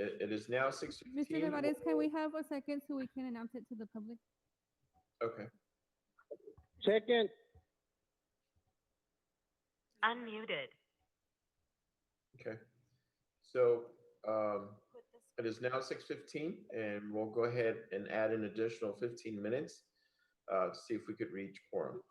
It is now Mr. 6:15. Nevares, can we have a second so we can announce it to the public? Okay. Second. Unmuted. Okay. So it is now 6:15, and we'll go ahead and add an additional 15 minutes to see if we could reach quorum.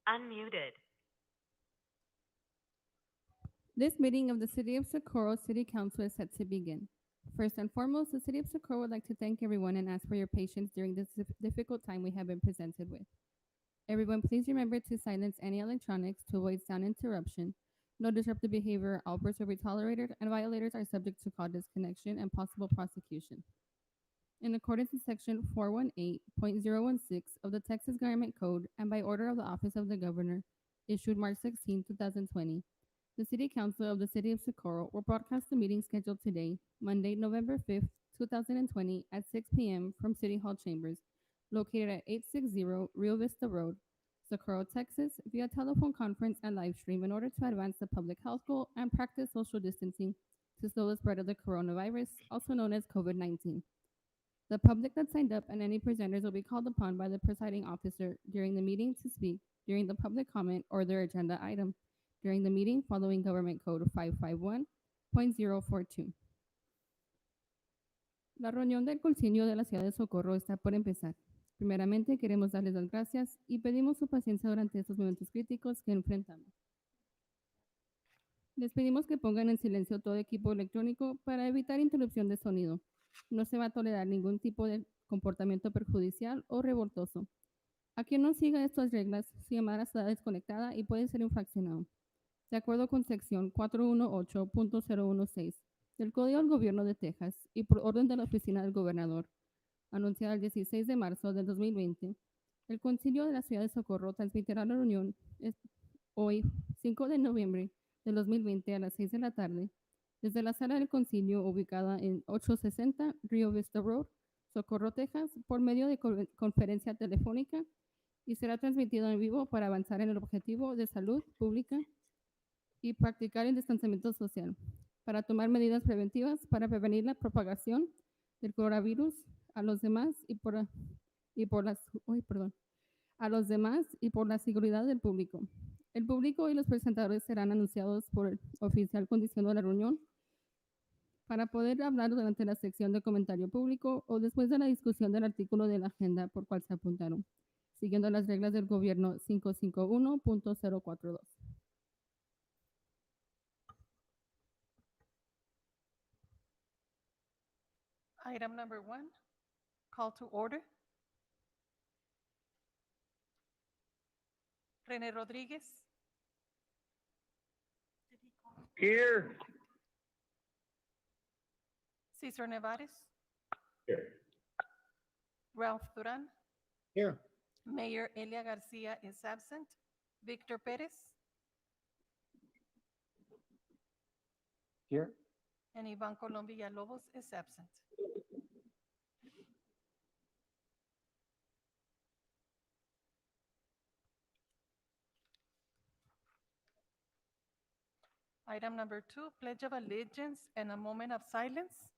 Unmuted. This meeting of the City of Socorro City Council is set to begin. First and foremost, the City of Socorro would like to thank everyone and ask for your patience during this difficult time we have been presented with. Everyone, please remember to silence any electronics to avoid sound interruption. No disruptive behavior, outbursts will be tolerated, and violators are subject to call disconnection and possible prosecution. In accordance with Section 418.016 of the Texas Government Code and by order of the Office of the Governor, issued March 16, 2020, the City Council of the City of Socorro will broadcast the meeting scheduled today, Monday, November 5th, 2020, at 6 p.m. from City Hall Chambers, located at 860 Rio Vista Road, Socorro, Texas, via telephone conference and live stream in order to advance the public health goal and practice social distancing to slow the spread of the coronavirus, also known as COVID-19. The public that signed up and any presenters will be called upon by the presiding officer during the meeting to speak during the public comment or their agenda item during the meeting following Government Code 551.042. La reunión del Concilio de la Ciudad de Socorro está por empezar. Primeramente, queremos darles las gracias y pedimos su paciencia durante estos momentos críticos que enfrentamos. Les pedimos que pongan en silencio todo equipo electrónico para evitar interrupción de sonido. No se va a tolerar ningún tipo de comportamiento perjudicial o revoltoso. A quien no siga estas reglas, su llamada estará desconectada y puede ser infraccionado. de acuerdo con sección 418.016 del Código del Gobierno de Texas y por orden de la Oficina del Gobernador, anunciada el 16 de marzo del 2020, el Concilio de la Ciudad de Socorro transmitirá la reunión hoy, 5 de noviembre del 2020 a las 6 de la tarde, desde la sala del concilio ubicada en 860 Rio Vista Road, Socorro, Texas, por medio de conferencia telefónica y será transmitido en vivo para avanzar en el objetivo de salud pública y practicar el distanciamiento social, para tomar medidas preventivas para prevenir la propagación del coronavirus a los demás y por la seguridad del público. El público y los presentadores serán anunciados por el oficial conduciendo la reunión para poder hablar durante la sección de comentario público o después de la discusión del artículo de la agenda por cual se apuntaron, siguiendo las reglas del gobierno 551.042. Item number 1, call to order. René Rodríguez, Here. Cesar Nevares, Here. Ralph Duran, Here. Mayor Elia Garcia is absent. Victor Perez, Here. and Ivan Colom Villalobos is absent. Item number 2, Pledge of Allegiance and a moment of silence.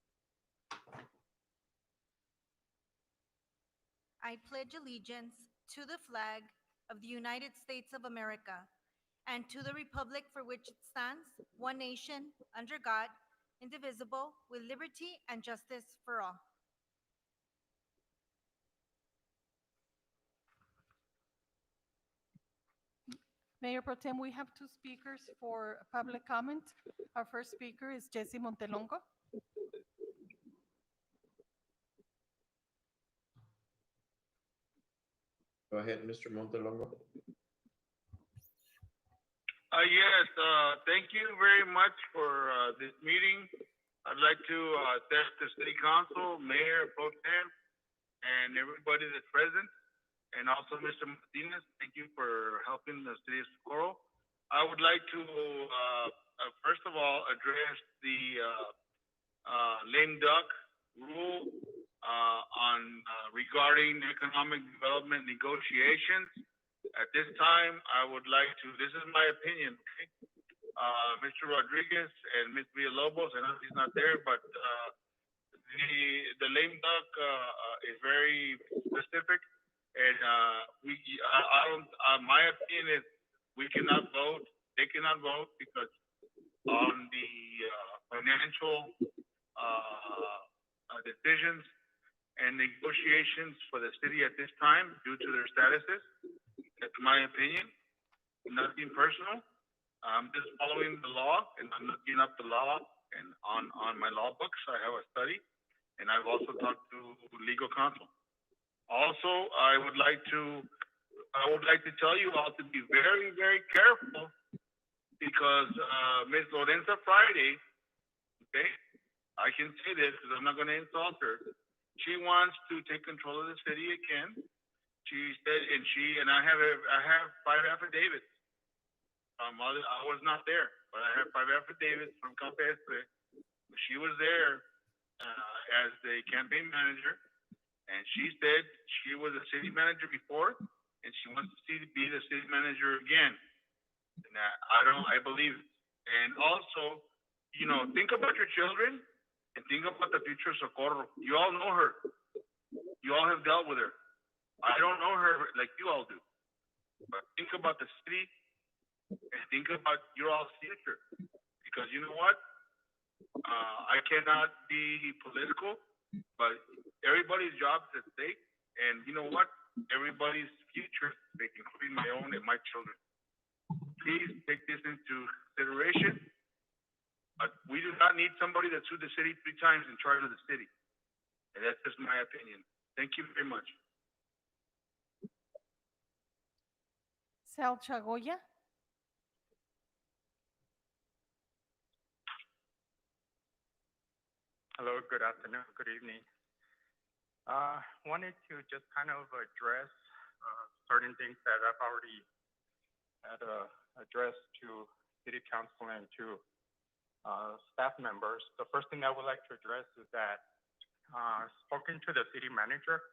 I pledge allegiance to the flag of the United States of America and to the republic for which it stands, one nation, under God, indivisible, with liberty and justice for all. Mayor Pro Tem, we have 2 speakers for public comment. Our first speaker is Jesse Montelongo. Go ahead, Mr. Montelongo. Yes, thank you very much for this meeting. I'd like to thank the city council, mayor, pro tem, and everybody that's present, and also Mr. Martinez. Thank you for helping the city of Socorro. I would like to, first of all, address the lame duck rule regarding economic development negotiations. At this time, I would like to, this is my opinion, okay? Mr. Rodriguez and Ms. Villalobos, I know he's not there, but the lame duck is very specific, and my opinion is we cannot vote, they cannot vote, because on the financial decisions and negotiations for the city at this time due to their statuses. That's my opinion, nothing personal. I'm just following the law, and I'm looking up the law, and on my law books, I have a study, and I've also talked to legal counsel. Also, I would like to tell you all to be very, very careful, because Ms. Lorenza Friday, okay, I can say this because I'm not going to insult her. She wants to take control of the city again. She said, and I have 5 affidavits. I was not there, but I have 5 affidavits from Campestre. She was there as the campaign manager, and she said she was a city manager before, and she wants to be the city manager again. And I believe it. And also, think about your children and think about the future of Socorro. You all know her. You all have dealt with her. I don't know her like you all do, but think about the city and think about your all's future, because you know what? I cannot be political, but everybody's job is at stake, and you know what? Everybody's future is at stake, including my own and my children. Please take this into consideration. But we do not need somebody that sued the city 3 times in charge of the city, and that's just my opinion. Thank you very much. Sal Chagoya, Hello, good afternoon, good evening. Wanted to just kind of address certain things that I've already had addressed to City Council and to staff members. The first thing I would like to address is that spoken to the city manager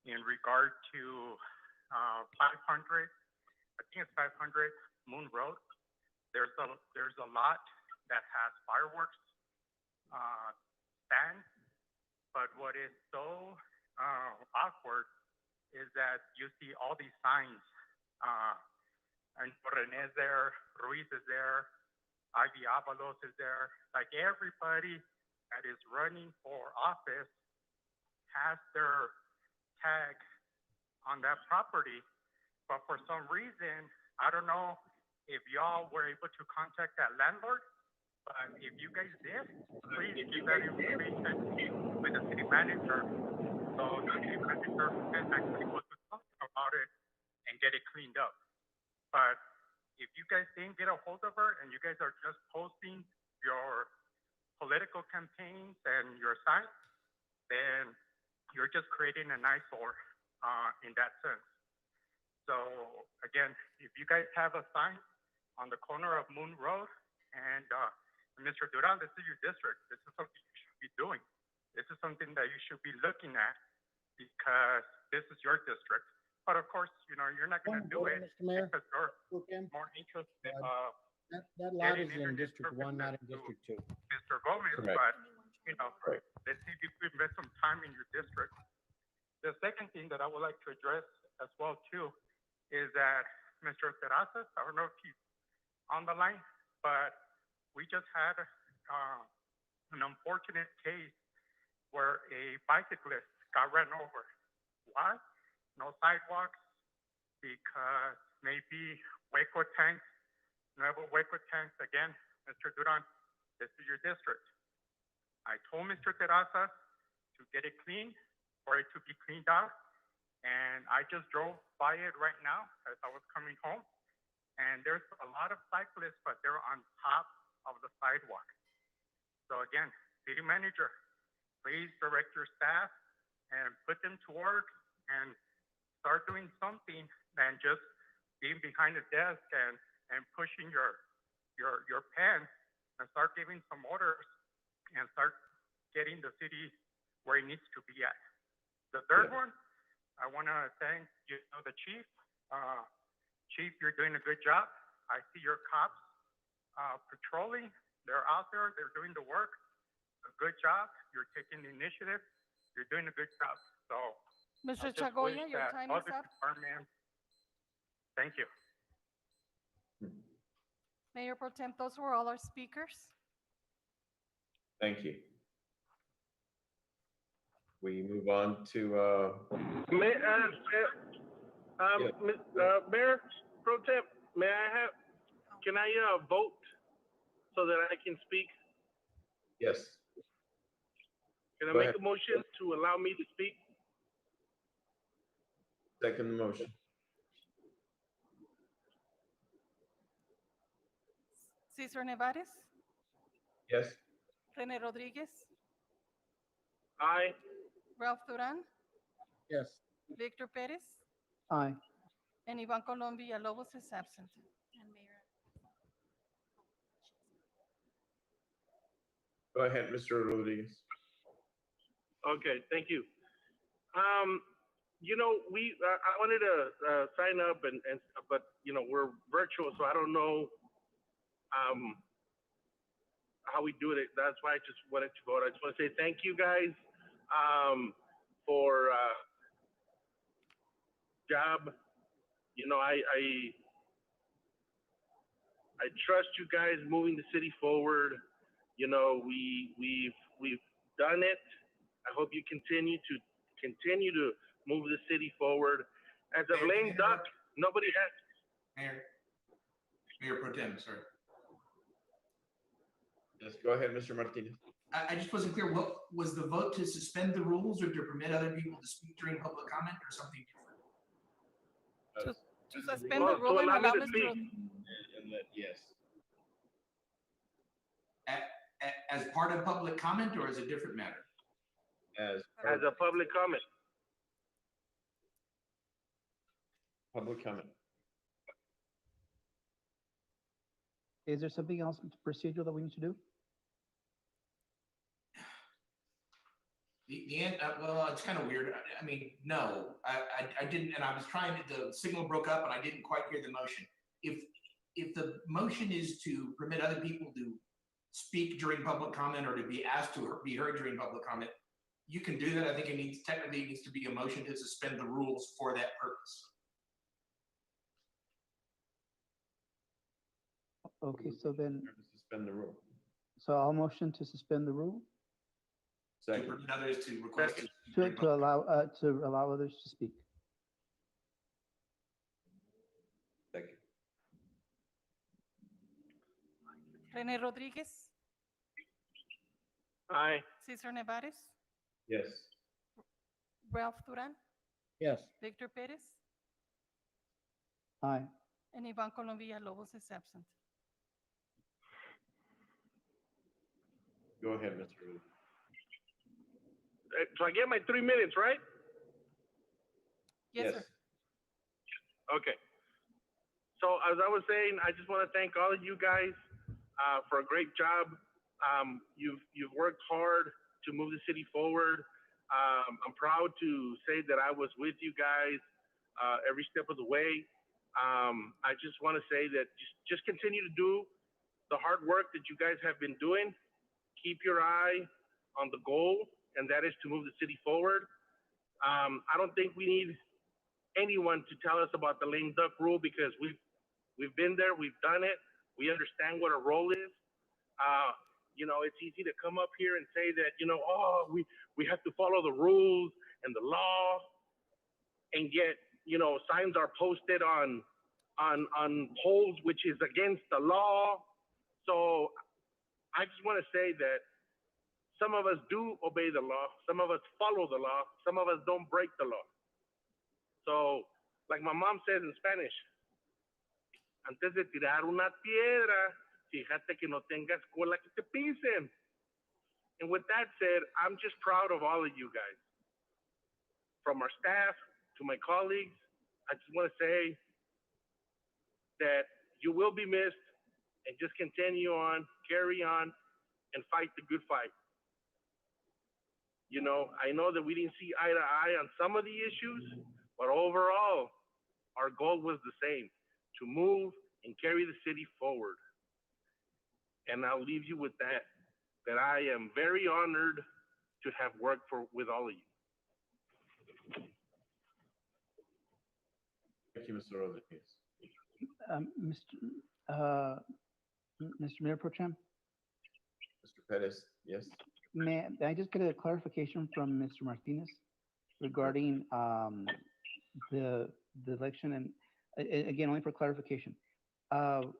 in regard to 500, I think it's 500 Moon Road. There's a lot that has fireworks stand, but what is so awkward is that you see all these signs, and René is there, Ruiz is there, Ivy Avalos is there, like everybody that is running for office has their tag on that property, but for some reason, I don't know if y'all were able to contact that landlord, but if you guys did, please give that information with the city manager. So the city manager can actually go to talk about it and get it cleaned up. But if you guys didn't get a hold of her and you guys are just posting your political campaigns and your signs, then you're just creating an eyesore in that sense. So again, if you guys have a sign on the corner of Moon Road and Mr. Duran, this is your district. This is something you should be doing. This is something that you should be looking at because this is your district. But of course, you know, you're not going to do it Mr. Mayor, because you're Pro Tem, more interested that lot is getting in internet District 1, not in services District 2. Mr. Gomez, Correct. but you know, Right. let's see if you could invest some time in your district. The second thing that I would like to address as well too is that Mr. Terrazas, I don't know if he's on the line, but we just had an unfortunate case where a bicyclist got run over. Why? No sidewalks, because maybe Waco tanks, Nuevo Waco tanks, again, Mr. Duran, this is your district. I told Mr. Terrazas to get it cleaned, for it to be cleaned out, and I just drove by it right now as I was coming home, and there's a lot of cyclists, but they're on top of the sidewalk. So again, city manager, please direct your staff and put them to work and start doing something than just being behind the desk and pushing your pen, and start giving some orders and start getting the city where it needs to be at. The third one, I want to thank the chief. Chief, you're doing a good job. I see your cops patrolling. They're out there. They're doing the work. A good job. You're taking the initiative. You're doing a good job. So, Mr. I just Chagoya, wish your that time is other up. departments- Thank you. Mayor Pro Tem, those were all our speakers. Thank you. We move on to, Mayor Pro Tem, can I vote so that I can speak? yes, Can I Go make ahead. a motion to allow me to speak? second motion. Cesar Nevares, Yes, Rene Rodriguez, Aye. Ralph Duran, Yes. Victor Perez, Aye. and Ivan Colom Villalobos is absent. go ahead, Mr. Rodriguez. Okay, thank you. I wanted to sign up and stuff, but we're virtual, so I don't know how we do it. That's why I just wanted to vote. I just want to say thank you guys for job. I trust you guys moving the city forward. We've done it. I hope you continue to move the city forward. As of Mayor, lame can I duck, interrupt? nobody has. Mayor Pro Tem, sorry. Yes, go ahead, Mr. Martinez. I just wasn't clear. What was the vote, to suspend the rules or to permit other people to speak during public comment, or something different? To suspend the rule and allow me allow to Mr. speak. And let, yes. as part of public comment or as a different matter? As As a public comment. public comment. Is there something else procedural that we need to do? Well, it's kind of weird. I mean, no, I didn't, and I was trying to, the signal broke up and I didn't quite hear the motion. If the motion is to permit other people to speak during public comment or to be asked to be heard during public comment, you can do that. I think technically it needs to be a motion to suspend the rules for that purpose. Okay, so then, Suspend the rule. so I'll motion to suspend the rule To Second. permit others to request. to allow others to speak. Second. Rene Rodriguez, Aye. Cesar Nevares, Yes. Ralph Duran, Yes. Victor Perez, Aye. and Ivan Colom Villalobos is absent. Go ahead, Mr. Rudy. So I get my 3 minutes, right? Yes, sir. Okay. So as I was saying, I just want to thank all of you guys for a great job. You've worked hard to move the city forward. I'm proud to say that I was with you guys every step of the way. I just want to say that just continue to do the hard work that you guys have been doing. Keep your eye on the goal, and that is to move the city forward. I don't think we need anyone to tell us about the lame duck rule because we've been there, we've done it, we understand what a role is. You know, it's easy to come up here and say that, you know, oh, we have to follow the rules and the law, and yet, you know, signs are posted on poles which is against the law. So I just want to say that some of us do obey the law, some of us follow the law, some of us don't break the law. So, like my mom says in Spanish, antes de tirar una piedra, fíjate que no tengas cola que te pisen. And with that said, I'm just proud of all of you guys. From our staff to my colleagues, I just want to say that you will be missed, and just continue on, carry on, and fight the good fight. You know, I know that we didn't see eye to eye on some of the issues, but overall, our goal was the same, to move and carry the city forward. And I'll leave you with that I am very honored to have worked with all of you. Thank you, Mr. Rodriguez. Mr. Mayor Pro Tem, Mr. Perez, yes. may I just get a clarification from Mr. Martinez regarding the election, and again, only for clarification.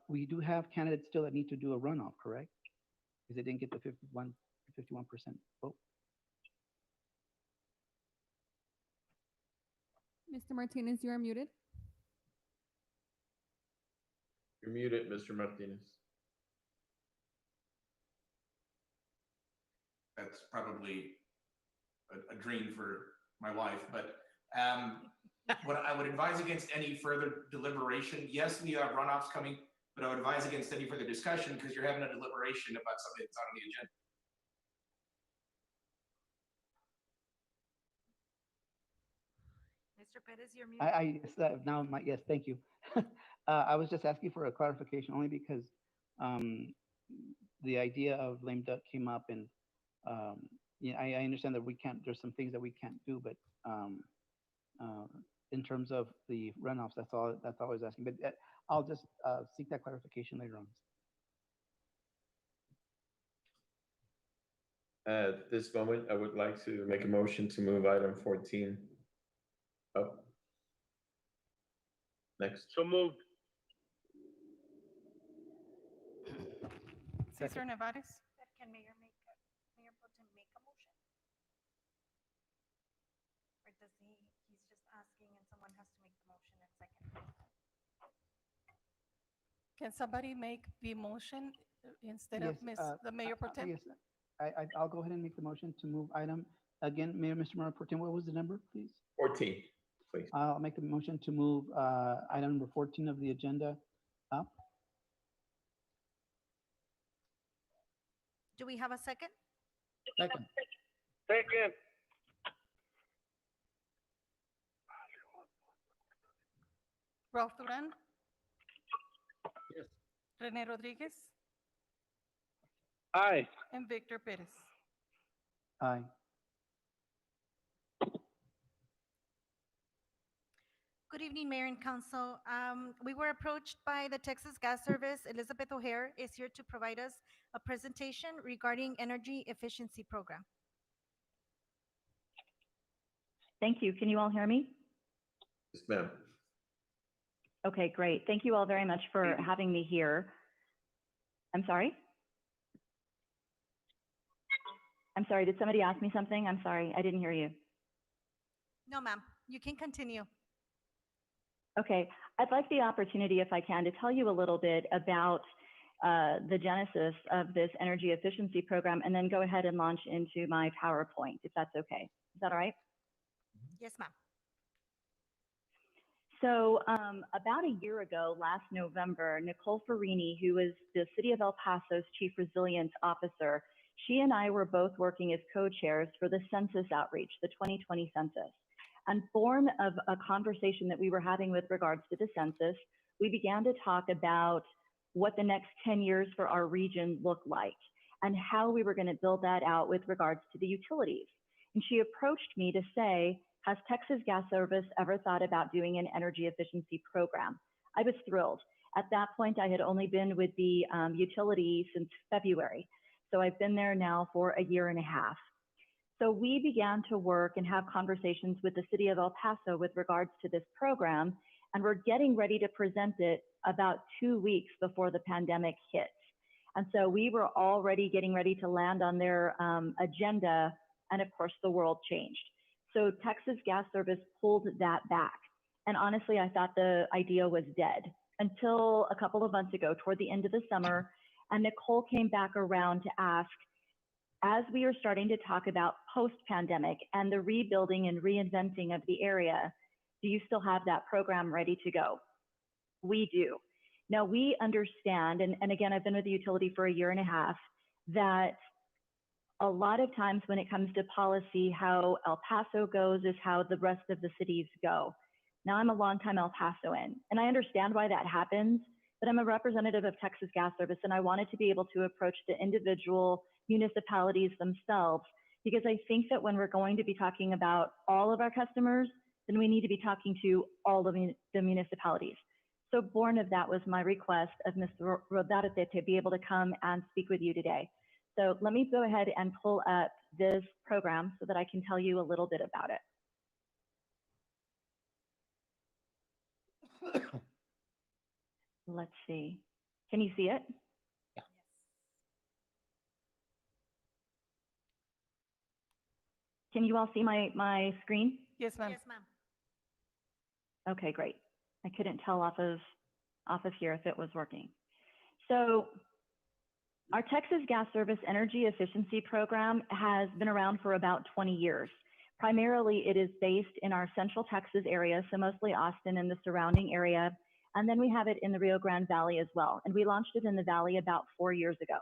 We do have candidates still that need to do a runoff, correct? Because they didn't get the 51% vote. Mr. Martinez, you are muted. You're muted, Mr. Martinez. That's probably a dream for my wife, but what I would advise against any further deliberation. Yes, we have runoffs coming, but I would advise against any further discussion because you're having a deliberation about something that's not on the agenda. Mr. Perez, you're muted. Yes, thank you. I was just asking for a clarification only because the idea of lame duck came up, and yeah, I understand that we can't, there's some things that we can't do, but in terms of the runoffs, that's all I was asking, but I'll just seek that clarification later on. At this moment, I would like to make a motion to move item 14 up. Next. So moved. Cesar Nevares, Can Mayor Pro Tem make a motion? Or does he's just asking and someone has to make the motion and second? can somebody make the motion instead of the Mayor Pro Tem? Yes, I'll go ahead and make the motion to move item, again, Mr. Pro Tem, what was the number, please? 14, please. I'll make the motion to move item number 14 of the agenda up. Do we have a second? Second. Second. Ralph Duran, Yes. Rene Rodriguez, Aye. and Victor Perez. Aye. Good evening, Mayor and Council. We were approached by the Texas Gas Service. Elizabeth O'Hare is here to provide us a presentation regarding energy efficiency program. Thank you. Can you all hear me? Yes, ma'am. Okay, great. Thank you all very much for having me here. I'm sorry? I'm sorry, did somebody ask me something? I'm sorry, I didn't hear you. No, ma'am, you can continue. Okay, I'd like the opportunity, if I can, to tell you a little bit about the genesis of this energy efficiency program, and then go ahead and launch into my PowerPoint, if that's okay. Is that all right? Yes, ma'am. So about a year ago, last November, Nicole Farini, who is the City of El Paso's Chief Resilience Officer, she and I were both working as co-chairs for the census outreach, the 2020 census. And born of a conversation that we were having with regards to the census, we began to talk about what the next 10 years for our region looked like and how we were going to build that out with regards to the utilities. And she approached me to say, has Texas Gas Service ever thought about doing an energy efficiency program? I was thrilled. At that point, I had only been with the utility since February. So I've been there now for a year and a half. So we began to work and have conversations with the City of El Paso with regards to this program, and we're getting ready to present it about 2 weeks before the pandemic hit. And so we were already getting ready to land on their agenda, and of course the world changed. So Texas Gas Service pulled that back. And honestly, I thought the idea was dead until a couple of months ago, toward the end of the summer, and Nicole came back around to ask, as we are starting to talk about post-pandemic and the rebuilding and reinventing of the area, do you still have that program ready to go? We do. Now we understand, and again, I've been with the utility for a year and a half, that a lot of times when it comes to policy, how El Paso goes is how the rest of the cities go. Now I'm a longtime El Pasoan, and I understand why that happens, but I'm a representative of Texas Gas Service, and I wanted to be able to approach the individual municipalities themselves, because I think that when we're going to be talking about all of our customers, then we need to be talking to all of the municipalities. So born of that was my request of Mr. Rodarte to be able to come and speak with you today. So let me go ahead and pull up this program so that I can tell you a little bit about it. Let's see. Can you see it? Yeah. Can you all see my screen? Yes, ma'am. Yes, ma'am. Okay, great. I couldn't tell off of here if it was working. So our Texas Gas Service Energy Efficiency Program has been around for about 20 years. Primarily, it is based in our Central Texas area, so mostly Austin and the surrounding area. And then we have it in the Rio Grande Valley as well. And we launched it in the Valley about 4 years ago.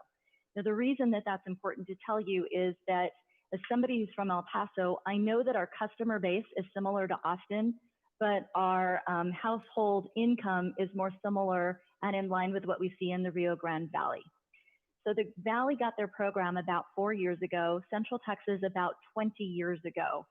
Now, the reason that that's important to tell you is that as somebody who's from El Paso, I know that our customer base is similar to Austin, but our household income is more similar and in line with what we see in the Rio Grande Valley. So the Valley got their program about 4 years ago, Central Texas about 20 years ago.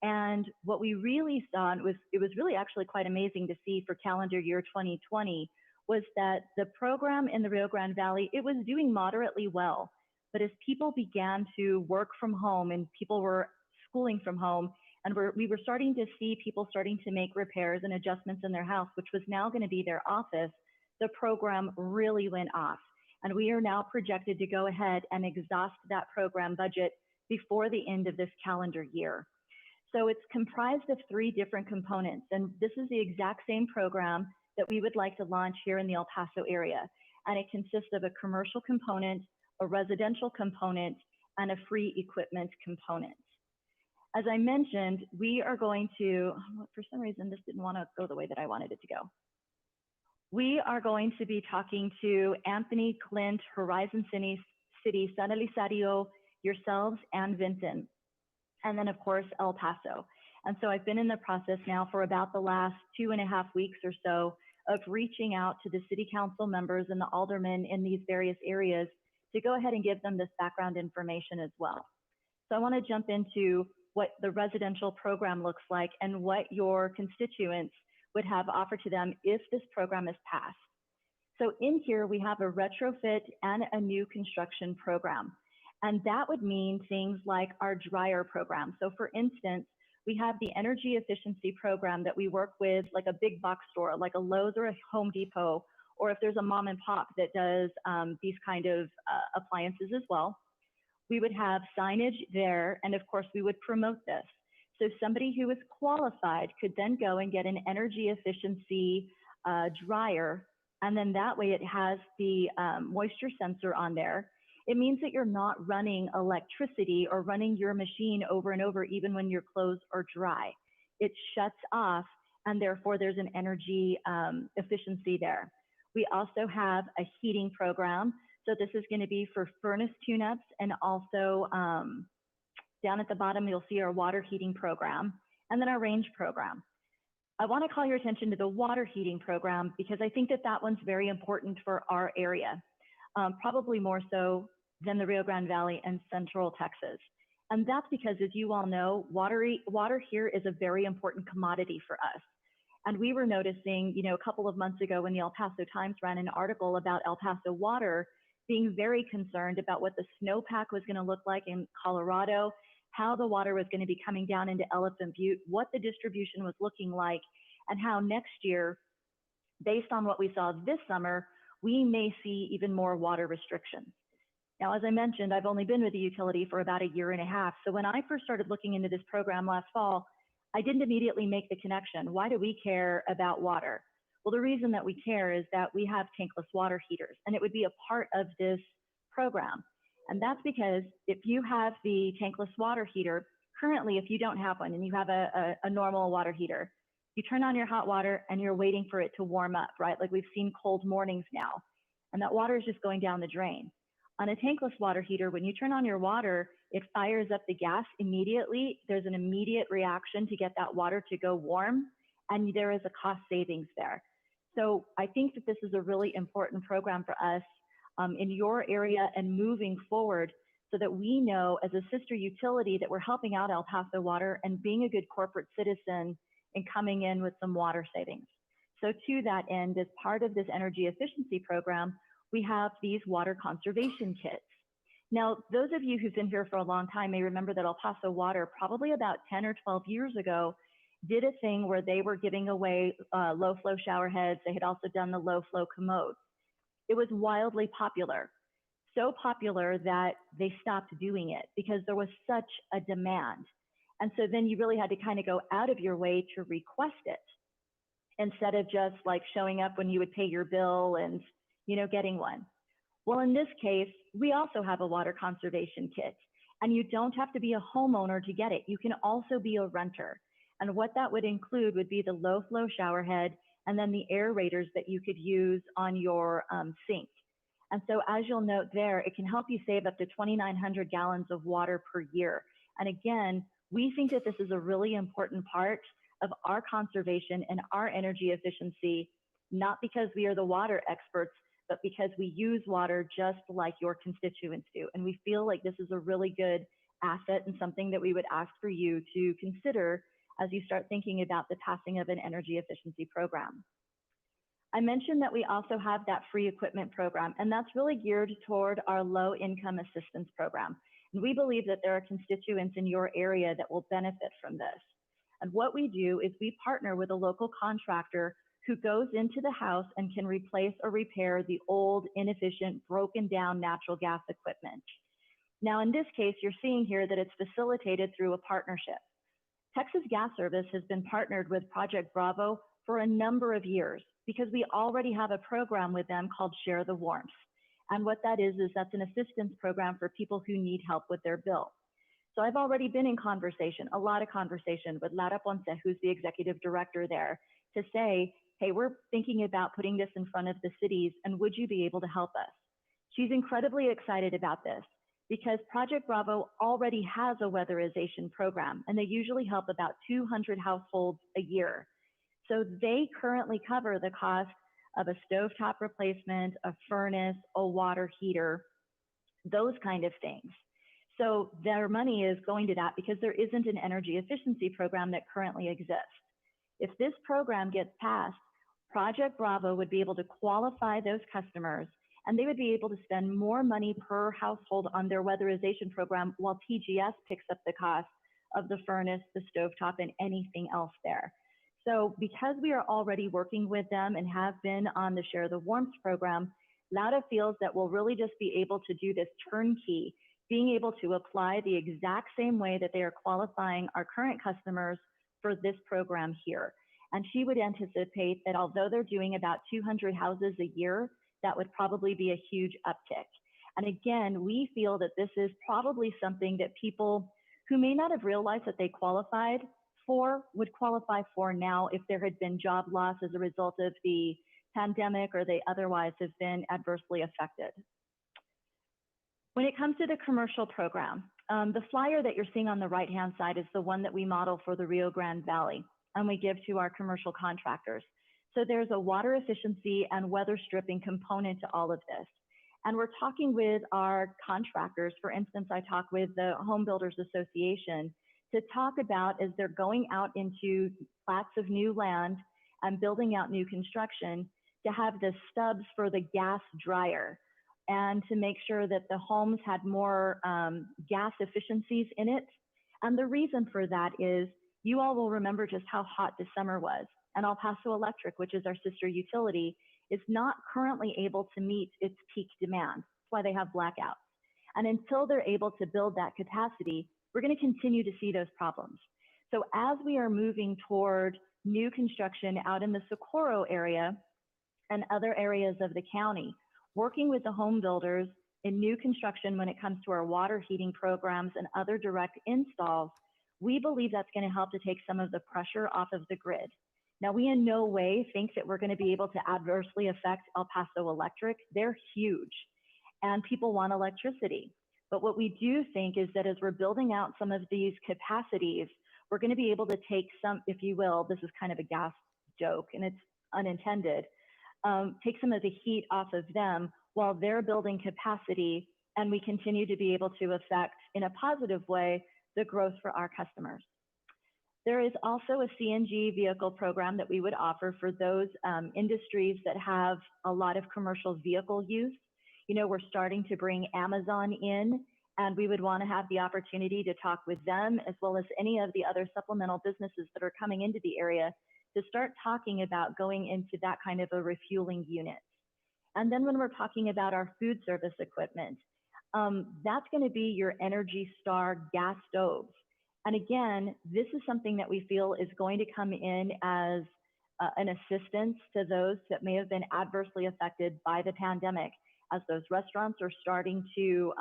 And what we really saw, and it was really actually quite amazing to see for calendar year 2020, was that the program in the Rio Grande Valley, it was doing moderately well. But as people began to work from home and people were schooling from home, and we were starting to see people starting to make repairs and adjustments in their house, which was now going to be their office, the program really went off. And we are now projected to go ahead and exhaust that program budget before the end of this calendar year. So it's comprised of 3 different components, and this is the exact same program that we would like to launch here in the El Paso area. and it consists of a commercial component, a residential component, and a free equipment component. As I mentioned, we are going to, for some reason, this didn't want to go the way that I wanted it to go. We are going to be talking to Anthony, Clint, Horizon City, San Elizario, yourselves, and Vinton, and then of course, El Paso. And so I've been in the process now for about the last 2.5 weeks or so of reaching out to the city council members and the aldermen in these various areas to go ahead and give them this background information as well. So I want to jump into what the residential program looks like and what your constituents would have offered to them if this program is passed. So in here, we have a retrofit and a new construction program. And that would mean things like our dryer program. So for instance, we have the energy efficiency program that we work with, like a big box store, like a Lowe's or a Home Depot, or if there's a mom and pop that does these kind of appliances as well. We would have signage there, and of course we would promote this. So somebody who is qualified could then go and get an energy efficiency dryer, and then that way it has the moisture sensor on there. It means that you're not running electricity or running your machine over and over even when your clothes are dry. It shuts off, and therefore there's an energy efficiency there. We also have a heating program. So this is going to be for furnace tune-ups, and also down at the bottom, you'll see our water heating program, and then our range program. I want to call your attention to the water heating program because I think that that one's very important for our area, probably more so than the Rio Grande Valley and Central Texas. And that's because, as you all know, water here is a very important commodity for us. And we were noticing, you know, a couple of months ago when the El Paso Times ran an article about El Paso water, being very concerned about what the snowpack was going to look like in Colorado, how the water was going to be coming down into Elephant Butte, what the distribution was looking like, and how next year, based on what we saw this summer, we may see even more water restrictions. Now, as I mentioned, I've only been with the utility for about 1.5 years. So when I first started looking into this program last fall, I didn't immediately make the connection. Why do we care about water? Well, the reason that we care is that we have tankless water heaters, and it would be a part of this program. And that's because if you have the tankless water heater, currently, if you don't have one and you have a normal water heater, you turn on your hot water and you're waiting for it to warm up, right? Like we've seen cold mornings now, and that water is just going down the drain. On a tankless water heater, when you turn on your water, it fires up the gas immediately. There's an immediate reaction to get that water to go warm, and there is a cost savings there. So I think that this is a really important program for us in your area and moving forward, so that we know as a sister utility that we're helping out El Paso Water and being a good corporate citizen and coming in with some water savings. So to that end, as part of this energy efficiency program, we have these water conservation kits. Now, those of you who've been here for a long time may remember that El Paso Water, probably about 10 or 12 years ago, did a thing where they were giving away low flow shower heads. They had also done the low flow commodes. It was wildly popular, so popular that they stopped doing it because there was such a demand. And so then you really had to kind of go out of your way to request it instead of just like showing up when you would pay your bill and, you know, getting one. Well, in this case, we also have a water conservation kit, and you don't have to be a homeowner to get it. You can also be a renter. And what that would include would be the low flow shower head and then the aerators that you could use on your sink. And so as you'll note there, it can help you save up to 2,900 gallons of water per year. And again, we think that this is a really important part of our conservation and our energy efficiency, not because we are the water experts, but because we use water just like your constituents do. And we feel like this is a really good asset and something that we would ask for you to consider as you start thinking about the passing of an energy efficiency program. I mentioned that we also have that free equipment program, and that's really geared toward our low income assistance program. And we believe that there are constituents in your area that will benefit from this. And what we do is we partner with a local contractor who goes into the house and can replace or repair the old, inefficient, broken down natural gas equipment. Now, in this case, you're seeing here that it's facilitated through a partnership. Texas Gas Service has been partnered with Project Bravo for a number of years. because we already have a program with them called Share the Warmth. And what that is that's an assistance program for people who need help with their bill. So I've already been in conversation, a lot of conversation with Lara Ponce, who's the executive director there, to say, hey, we're thinking about putting this in front of the cities, and would you be able to help us? She's incredibly excited about this because Project Bravo already has a weatherization program, and they usually help about 200 households a year. So they currently cover the cost of a stovetop replacement, a furnace, a water heater, those kind of things. So their money is going to that because there isn't an energy efficiency program that currently exists. If this program gets passed, Project Bravo would be able to qualify those customers, and they would be able to spend more money per household on their weatherization program while TGS picks up the cost of the furnace, the stovetop, and anything else there. So because we are already working with them and have been on the Share the Warmth program, Lauda feels that we'll really just be able to do this turnkey, being able to apply the exact same way that they are qualifying our current customers for this program here. And she would anticipate that although they're doing about 200 houses a year, that would probably be a huge uptick. And again, we feel that this is probably something that people who may not have realized that they qualified for would qualify for now if there had been job loss as a result of the pandemic or they otherwise have been adversely affected. When it comes to the commercial program, the flyer that you're seeing on the right-hand side is the one that we model for the Rio Grande Valley and we give to our commercial contractors. So there's a water efficiency and weather stripping component to all of this. And we're talking with our contractors. For instance, I talk with the Home Builders Association to talk about as they're going out into plats of new land and building out new construction to have the stubs for the gas dryer and to make sure that the homes had more gas efficiencies in it. And the reason for that is you all will remember just how hot the summer was. And El Paso Electric, which is our sister utility, is not currently able to meet its peak demand. That's why they have blackouts. And until they're able to build that capacity, we're going to continue to see those problems. So as we are moving toward new construction out in the Socorro area and other areas of the county, working with the home builders in new construction when it comes to our water heating programs and other direct installs, we believe that's going to help to take some of the pressure off of the grid. Now, we in no way think that we're going to be able to adversely affect El Paso Electric. They're huge, and people want electricity. But what we do think is that as we're building out some of these capacities, we're going to be able to take some, if you will, this is kind of a gas joke, and it's unintended, take some of the heat off of them while they're building capacity, and we continue to be able to affect, in a positive way, the growth for our customers. There is also a CNG vehicle program that we would offer for those industries that have a lot of commercial vehicle use. You know, we're starting to bring Amazon in, and we would want to have the opportunity to talk with them as well as any of the other supplemental businesses that are coming into the area to start talking about going into that kind of a refueling unit. And then when we're talking about our food service equipment, that's going to be your Energy Star gas stoves. And again, this is something that we feel is going to come in as an assistance to those that may have been adversely affected by the pandemic, as those restaurants are starting to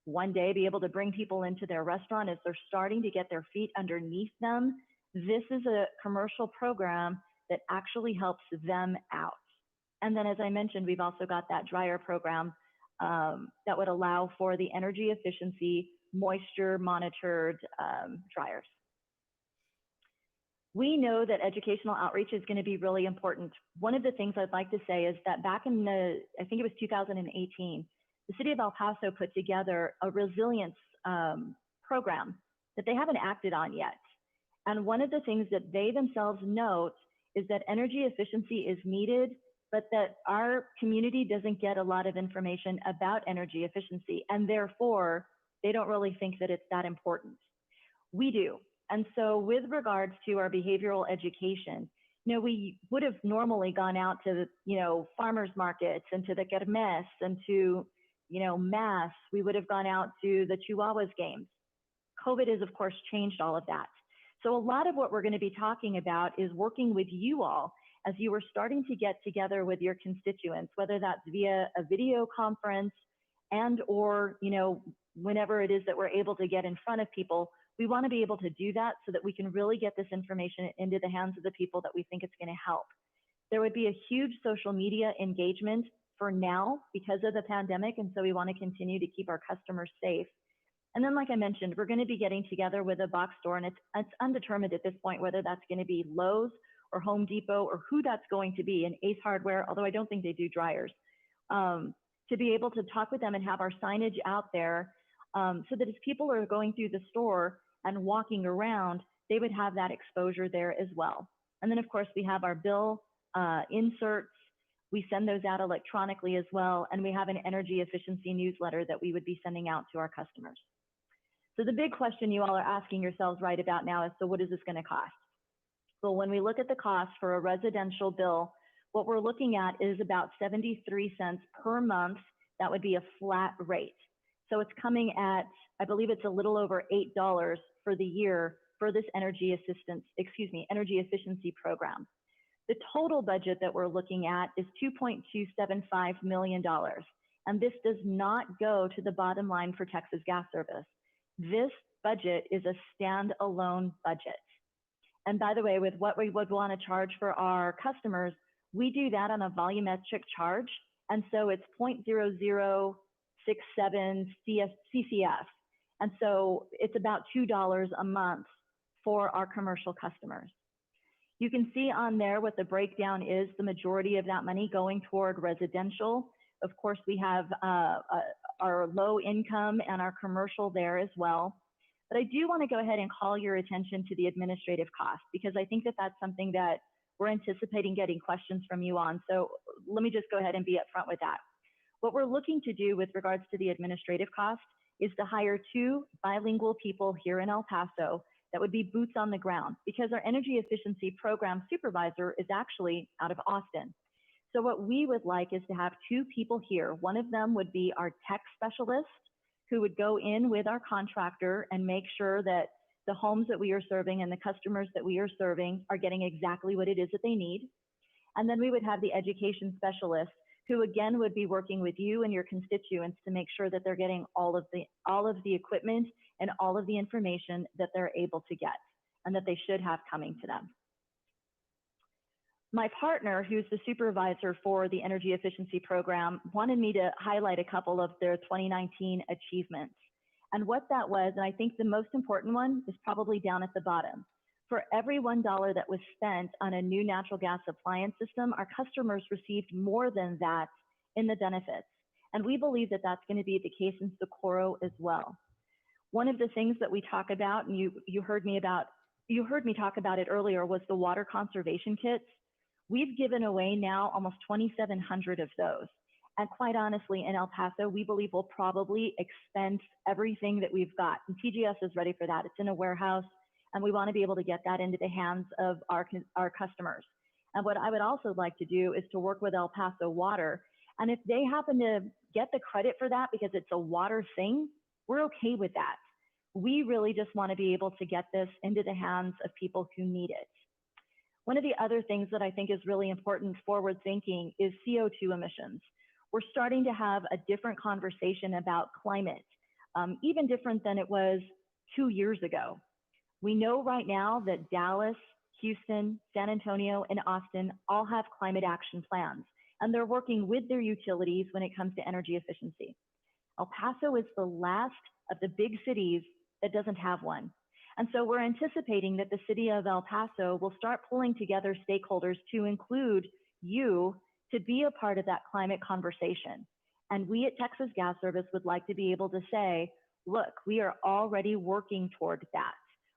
one day be able to bring people into their restaurant, as they're starting to get their feet underneath them. This is a commercial program that actually helps them out. And then, as I mentioned, we've also got that dryer program that would allow for the energy efficiency, moisture monitored dryers. We know that educational outreach is going to be really important. One of the things I'd like to say is that back in the, I think it was 2018, the city of El Paso put together a resilience program that they haven't acted on yet. And one of the things that they themselves note is that energy efficiency is needed, but that our community doesn't get a lot of information about energy efficiency, and therefore they don't really think that it's that important. We do. And so with regards to our behavioral education, you know, we would have normally gone out to, you know, farmers markets and to the kermes and to, you know, mass. We would have gone out to the Chihuahuas games. COVID has, of course, changed all of that. So a lot of what we're going to be talking about is working with you all as you were starting to get together with your constituents, whether that's via a video conference and or, whenever it is that we're able to get in front of people, we want to be able to do that so that we can really get this information into the hands of the people that we think it's going to help. There would be a huge social media engagement for now because of the pandemic, and so we want to continue to keep our customers safe. And then, like I mentioned, we're going to be getting together with a box store, and it's undetermined at this point whether that's going to be Lowe's or Home Depot or who that's going to be, and Ace Hardware, although I don't think they do dryers, to be able to talk with them and have our signage out there so that as people are going through the store and walking around, they would have that exposure there as well. And then, of course, we have our bill inserts. We send those out electronically as well, and we have an energy efficiency newsletter that we would be sending out to our customers. So the big question you all are asking yourselves right about now is, so what is this going to cost? So when we look at the cost for a residential bill, what we're looking at is about 73 cents per month. That would be a flat rate. So it's coming at, I believe it's a little over $8 for the year for this energy efficiency program. The total budget that we're looking at is $2.275 million. And this does not go to the bottom line for Texas Gas Service. This budget is a standalone budget. And by the way, with what we would want to charge for our customers, we do that on a volumetric charge. And so it's 0.0067 CCF. And so it's about $2 a month for our commercial customers. You can see on there what the breakdown is, the majority of that money going toward residential. Of course, we have our low income and our commercial there as well. But I do want to go ahead and call your attention to the administrative costs, because I think that that's something that we're anticipating getting questions from you on. So let me just go ahead and be upfront with that. What we're looking to do with regards to the administrative cost is to hire 2 bilingual people here in El Paso that would be boots on the ground, because our energy efficiency program supervisor is actually out of Austin. So what we would like is to have 2 people here. One of them would be our tech specialist, who would go in with our contractor and make sure that the homes that we are serving and the customers that we are serving are getting exactly what it is that they need. And then we would have the education specialist, who again would be working with you and your constituents to make sure that they're getting all of the equipment and all of the information that they're able to get and that they should have coming to them. My partner, who's the supervisor for the energy efficiency program, wanted me to highlight a couple of their 2019 achievements. And what that was, and I think the most important one, is probably down at the bottom. For every $1 that was spent on a new natural gas appliance system, our customers received more than that in the benefits. And we believe that that's going to be the case in Socorro as well. One of the things that we talk about, and you heard me talk about it earlier, was the water conservation kits. We've given away now almost 2,700 of those. And quite honestly, in El Paso, we believe we'll probably expense everything that we've got. And TGS is ready for that. It's in a warehouse, and we want to be able to get that into the hands of our customers. And what I would also like to do is to work with El Paso Water. And if they happen to get the credit for that because it's a water thing, we're okay with that. We really just want to be able to get this into the hands of people who need it. One of the other things that I think is really important forward thinking is CO2 emissions. We're starting to have a different conversation about climate, even different than it was 2 years ago. We know right now that Dallas, Houston, San Antonio, and Austin all have climate action plans, and they're working with their utilities when it comes to energy efficiency. El Paso is the last of the big cities that doesn't have one. And so we're anticipating that the city of El Paso will start pulling together stakeholders to include you to be a part of that climate conversation. And we at Texas Gas Service would like to be able to say, look, we are already working toward that.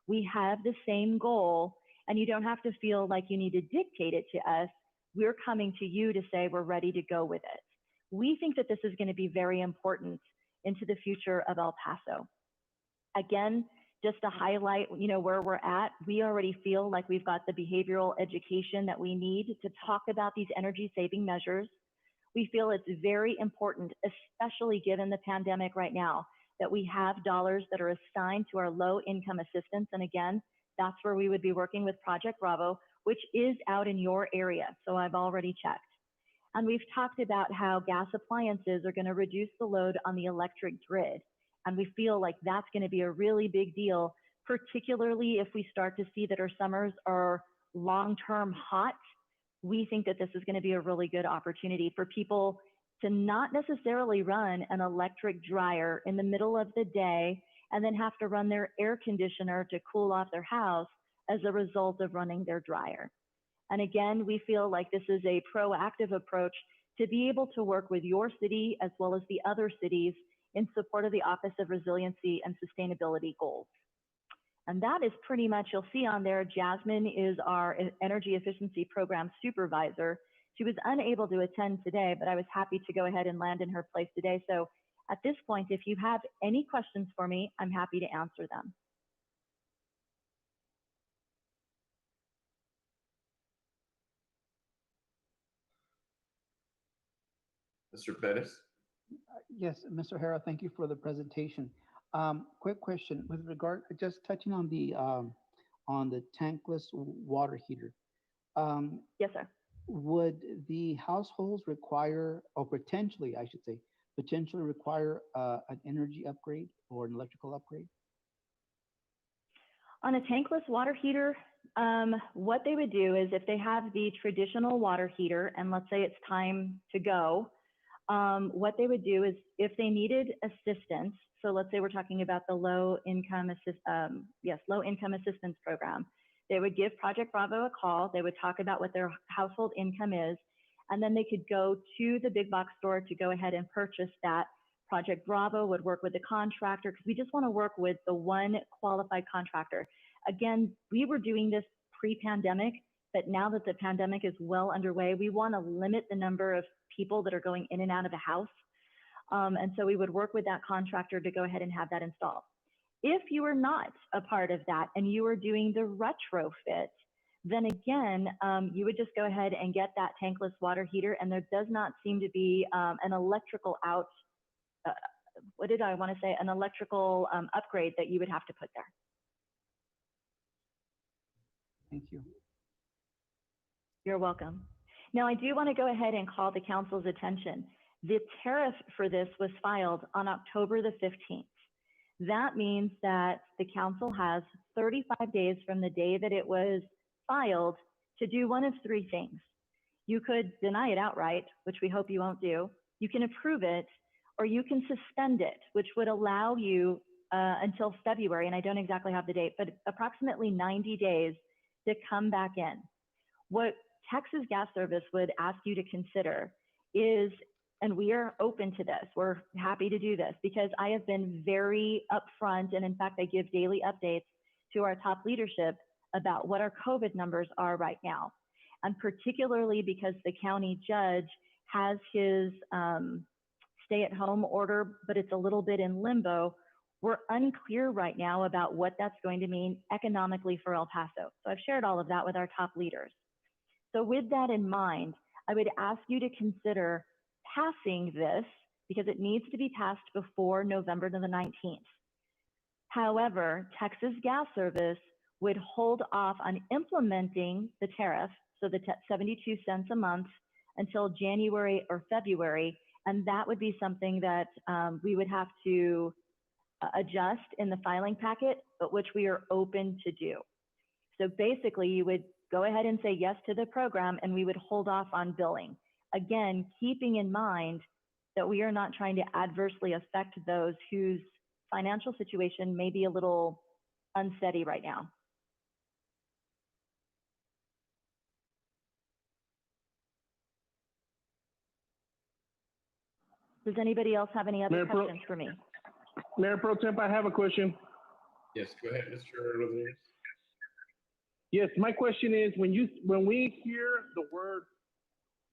We have the same goal, and you don't have to feel like you need to dictate it to us. We're coming to you to say we're ready to go with it. We think that this is going to be very important into the future of El Paso. Again, just to highlight, where we're at, we already feel like we've got the behavioral education that we need to talk about these energy saving measures. We feel it's very important, especially given the pandemic right now, that we have dollars that are assigned to our low income assistance. And again, that's where we would be working with Project Bravo. which is out in your area. So I've already checked. And we've talked about how gas appliances are going to reduce the load on the electric grid. And we feel like that's going to be a really big deal, particularly if we start to see that our summers are long-term hot. We think that this is going to be a really good opportunity for people to not necessarily run an electric dryer in the middle of the day and then have to run their air conditioner to cool off their house as a result of running their dryer. And again, we feel like this is a proactive approach to be able to work with your city as well as the other cities in support of the Office of Resiliency and Sustainability goals. And that is pretty much, you'll see on there, Jasmine is our Energy Efficiency Program Supervisor. She was unable to attend today, but I was happy to go ahead and land in her place today. So at this point, if you have any questions for me, I'm happy to answer them. Mr. Pettis? Yes, Mr. Hara, thank you for the presentation. Quick question with regard, just touching on the tankless water heater. Yes, sir. Would the households require, or potentially, I should say, potentially require an energy upgrade or an electrical upgrade? On a tankless water heater, what they would do is if they have the traditional water heater, and let's say it's time to go, what they would do is if they needed assistance, so let's say we're talking about the low income assistance program, they would give Project Bravo a call, they would talk about what their household income is, and then they could go to the big box store to go ahead and purchase that. Project Bravo would work with the contractor because we just want to work with the one qualified contractor. Again, we were doing this pre-pandemic, but now that the pandemic is well underway, we want to limit the number of people that are going in and out of the house. And so we would work with that contractor to go ahead and have that installed. If you are not a part of that and you are doing the retrofit, then again, you would just go ahead and get that tankless water heater, and there does not seem to be an electrical an electrical upgrade that you would have to put there. Thank you. You're welcome. Now, I do want to go ahead and call the council's attention. The tariff for this was filed on October the 15th. That means that the council has 35 days from the day that it was filed to do one of three things. You could deny it outright, which we hope you won't do. You can approve it, or you can suspend it, which would allow you until February, and I don't exactly have the date, but approximately 90 days to come back in. What Texas Gas Service would ask you to consider is, and we are open to this, we're happy to do this, because I have been very upfront, and in fact, I give daily updates to our top leadership about what our COVID numbers are right now. And particularly because the county judge has his stay-at-home order, but it's a little bit in limbo, we're unclear right now about what that's going to mean economically for El Paso. So I've shared all of that with our top leaders. So with that in mind, I would ask you to consider passing this because it needs to be passed before November the 19th. However, Texas Gas Service would hold off on implementing the tariff, so the 72 cents a month, until January or February, and that would be something that we would have to adjust in the filing packet, but which we are open to do. So basically, you would go ahead and say yes to the program, and we would hold off on billing. Again, keeping in mind that we are not trying to adversely affect those whose financial situation may be a little unsteady right now. Does anybody else have any other questions for me? Mayor Pro Temp, I have a question. Yes, go ahead, Mr. Rodriguez. Yes, my question is, when we hear the word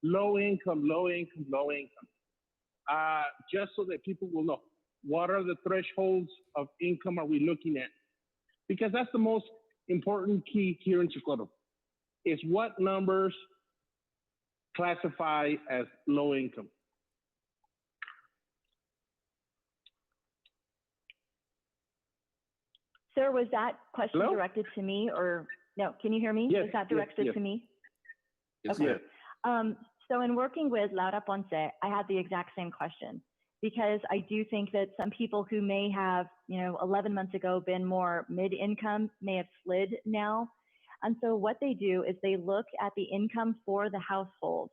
low income, just so that people will know, what are the thresholds of income are we looking at? Because that's the most important key here in Socorro, is what numbers classify as low income. Sir, was that question directed to me, or No, can you hear me? Yes, Is that yes, directed yes. to me? Yes, Okay. ma'am. So in working with Laura Ponce, I had the exact same question because I do think that some people who may have, 11 months ago been more mid-income may have slid now. And so what they do is they look at the income for the household,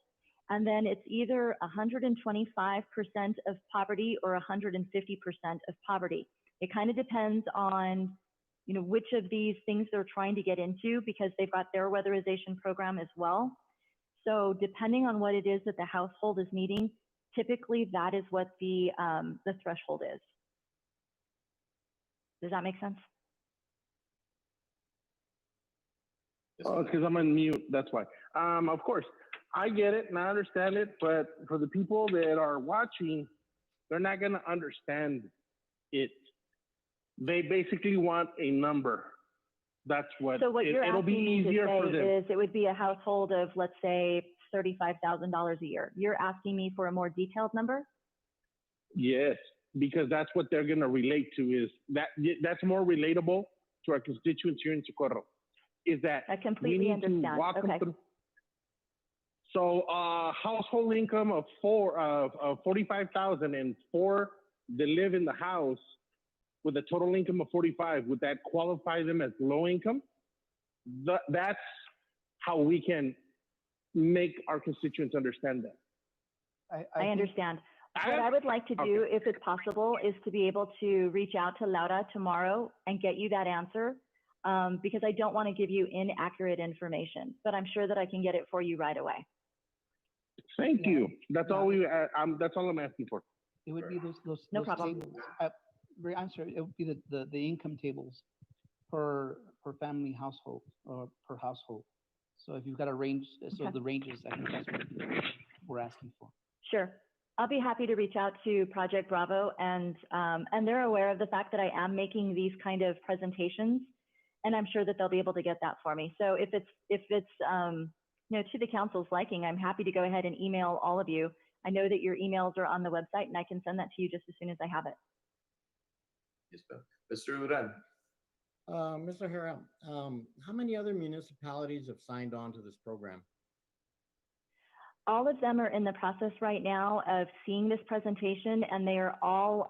and then it's either 125% of poverty or 150% of poverty. It kind of depends on, which of these things they're trying to get into because they've got their weatherization program as well. So depending on what it is that the household is needing, typically that is what the threshold is. Does that make sense? Yes, Oh, ma'am. because I'm on mute, that's why. Of course, I get it and I understand it, but for the people that are watching, they're not gonna understand it. They basically want a number. That's what, So what you're it'll be asking me to easier for say them. is it would be a household of, let's say, $35,000 a year. You're asking me for a more detailed number? Yes, because that's what they're gonna relate to is that's more relatable to our constituents here in Socorro. Is that I we completely need to understand. walk them Okay. through. So household income of 45,000 and four that live in the house with a total income of 45, would that qualify them as low income? That's how we can make our constituents understand that. I think- understand. What I would like to do, if it's possible, is to be able to reach out to Laura tomorrow and get you that answer, because I don't want to give you inaccurate information, but I'm sure that I can get it for you right away. Thank Yeah. you. That's Yeah. all that's all I'm asking for. It would be those No problem. tables. I'm sorry, it would be the income tables per family household or per household. So if you've got a range, so Okay. the ranges, I think that's what we're asking for. Sure. I'll be happy to reach out to Project Bravo, and they're aware of the fact that I am making these kind of presentations, and I'm sure that they'll be able to get that for me. So if it's to the council's liking, I'm happy to go ahead and email all of you. I know that your emails are on the website, and I can send that to you just as soon as I have it. Yes, ma'am. Mr. Uran. Mr. Hera, how many other municipalities have signed on to this program? All of them are in the process right now of seeing this presentation, and they are all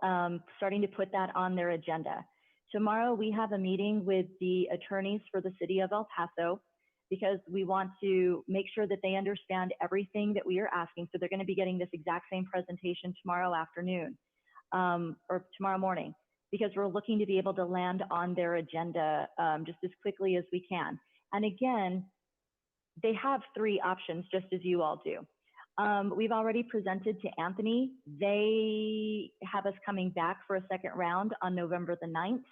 starting to put that on their agenda. Tomorrow, we have a meeting with the attorneys for the city of El Paso because we want to make sure that they understand everything that we are asking. So they're going to be getting this exact same presentation tomorrow afternoon or tomorrow morning, because we're looking to be able to land on their agenda just as quickly as we can. And again, they have three options, just as you all do. We've already presented to Anthony. They have us coming back for a second round on November the 9th.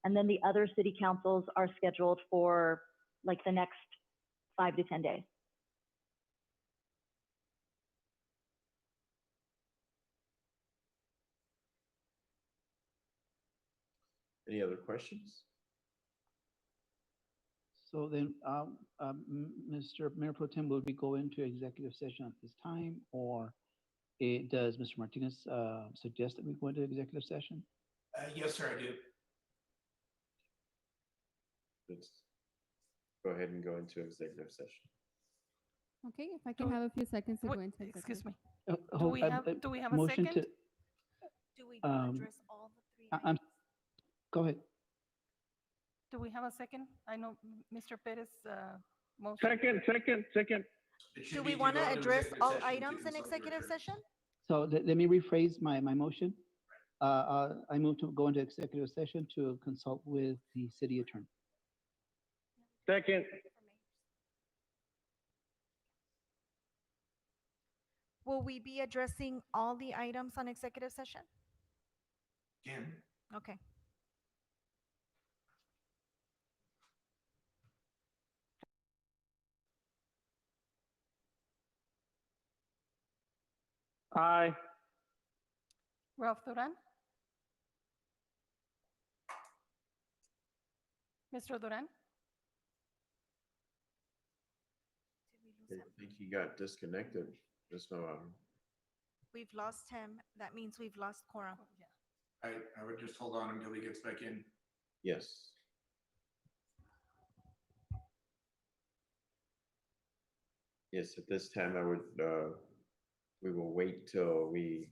And then the other city councils are scheduled for like the next 5 to 10 days. Any other questions? So then, Mr. Mayor Pro Tem, will we go into executive session at this time, or does Mr. Martinez suggest that we go into executive session? Yes, sir, I do. Let's go ahead and go into executive session. Okay, if I can have a few seconds to Wait, go into excuse executive. me. Do we have a motion second? Do we Um, address all the three I'm, items? go ahead. Do we have a second? I know Mr. Perez motion. Second. It should Do be we want to go into address executive all session to items in consult your executive attorney. session? So let me rephrase my motion. I move to go into executive session to consult with the city attorney. Second. Will we be addressing all the items on executive session? Again, Okay. Aye. Ralph Duran? Mr. Duran? I think he got disconnected. There's no, We've lost him. That means we've lost quorum. Yeah. I would just hold on until he gets back in. yes. Yes, at this time, we will wait till we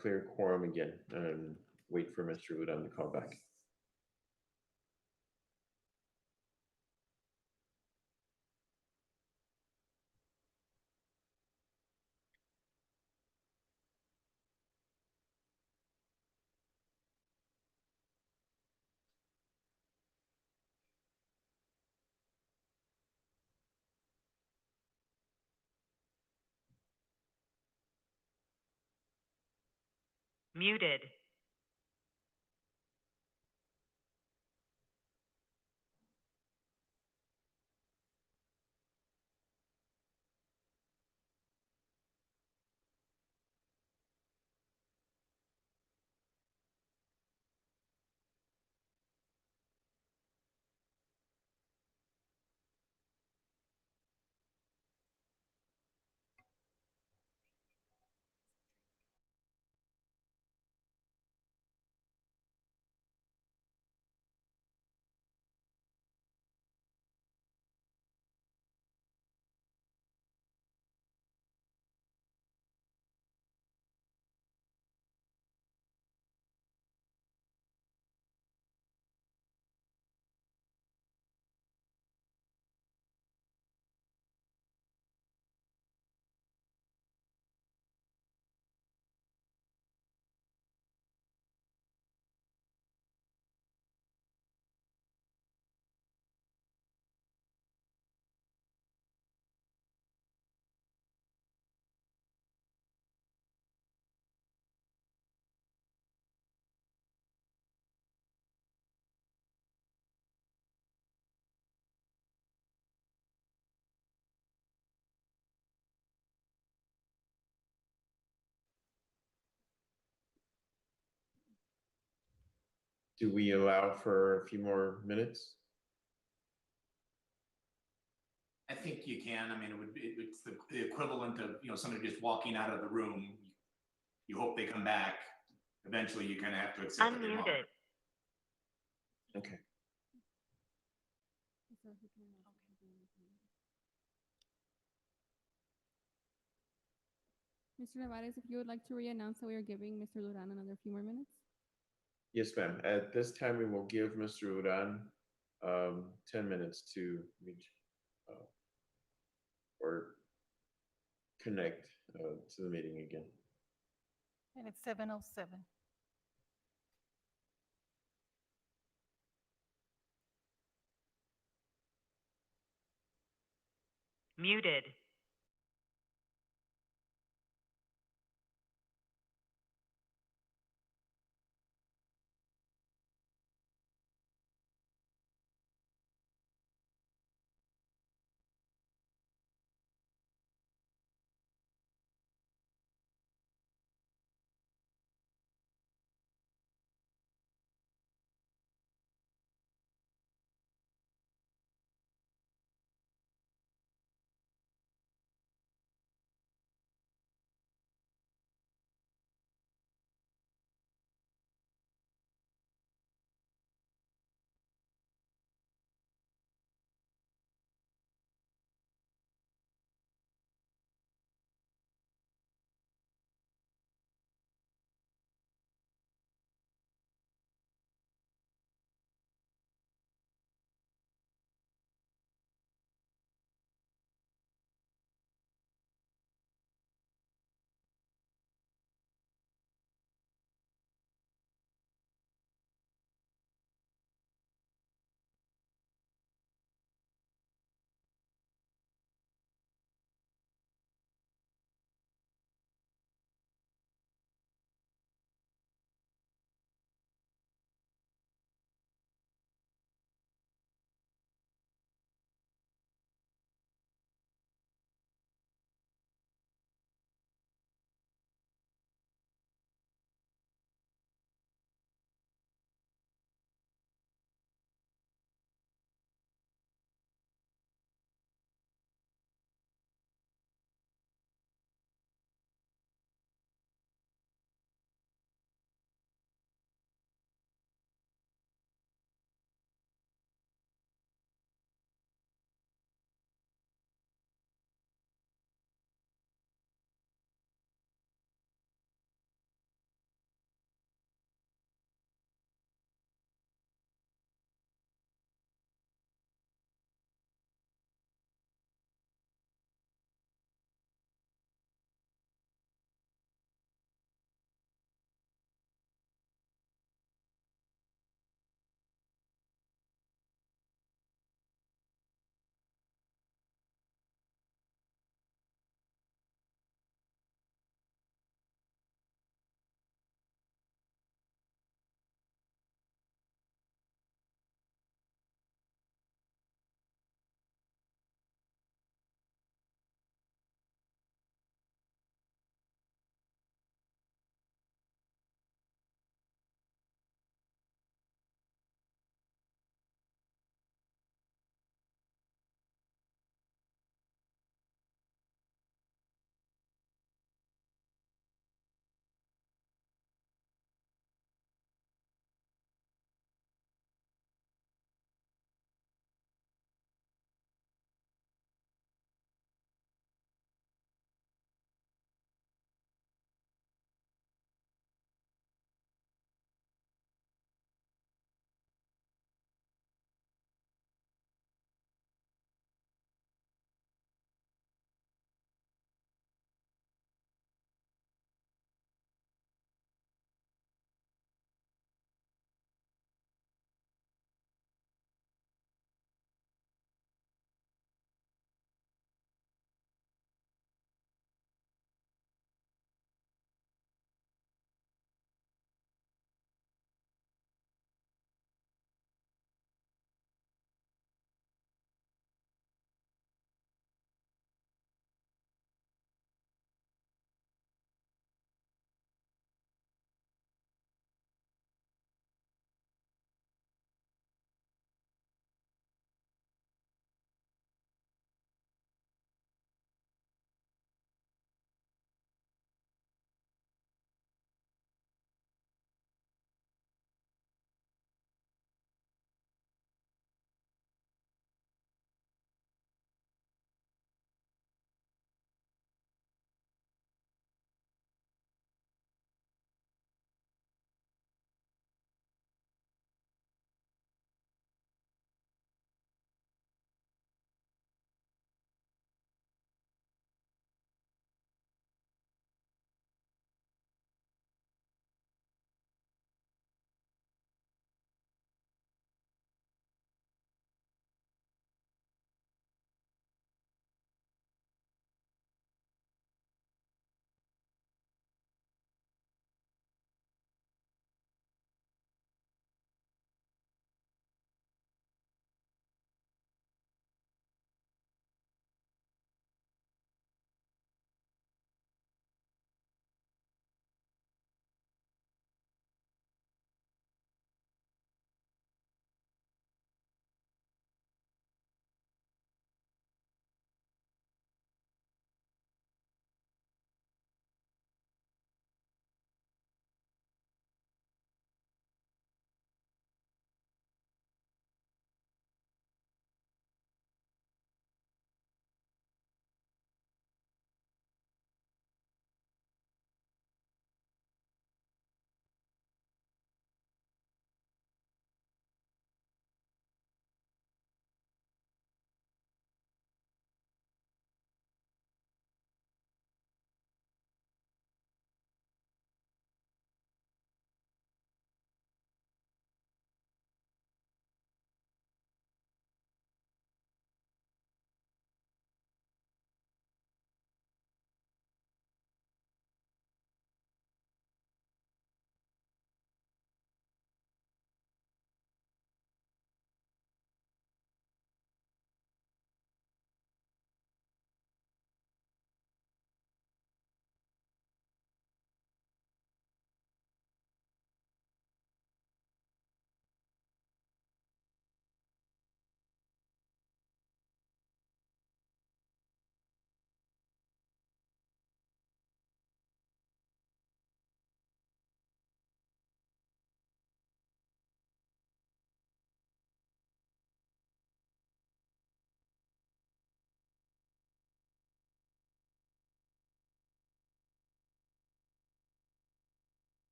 clear quorum again and wait for Mr. Udon to call back. Muted. Do we allow for a few more minutes? I think you can. I mean, it's the equivalent of, somebody just walking out of the room. You hope they come back. Eventually, you kind of have to accept that they're not. Unmuted. Okay. Mr. Nevares, if you would like to re-announce that we are giving Mr. Duran another few more minutes. Yes, ma'am. At this time, we will give Mr. Udan 10 minutes to reach or connect to the meeting again. And it's 7:07. Muted.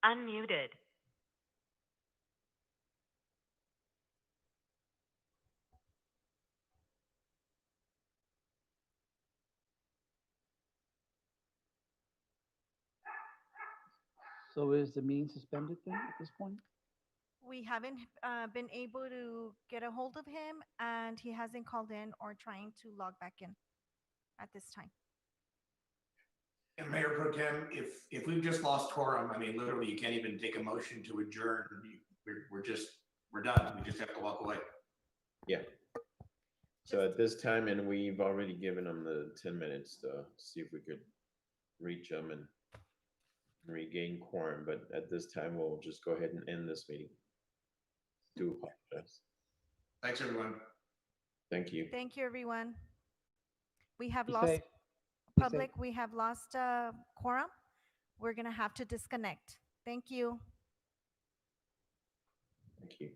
Unmuted. So is the meeting suspended then at this point? We haven't been able to get a hold of him, and he hasn't called in or trying to log back in at this time. And Mayor Pro Tem, if we've just lost quorum, I mean, literally, you can't even take a motion to adjourn. We're done. We just have to walk away. Yeah. So at this time, and we've already given them the 10 minutes to see if we could reach them and regain quorum, but at this time, we'll just go ahead and end this meeting. Do apologize. Thanks, everyone. Thank you. Thank you, everyone. We have Be lost safe. Be safe. public, we have lost quorum. We're gonna have to disconnect. Thank you. Thank you.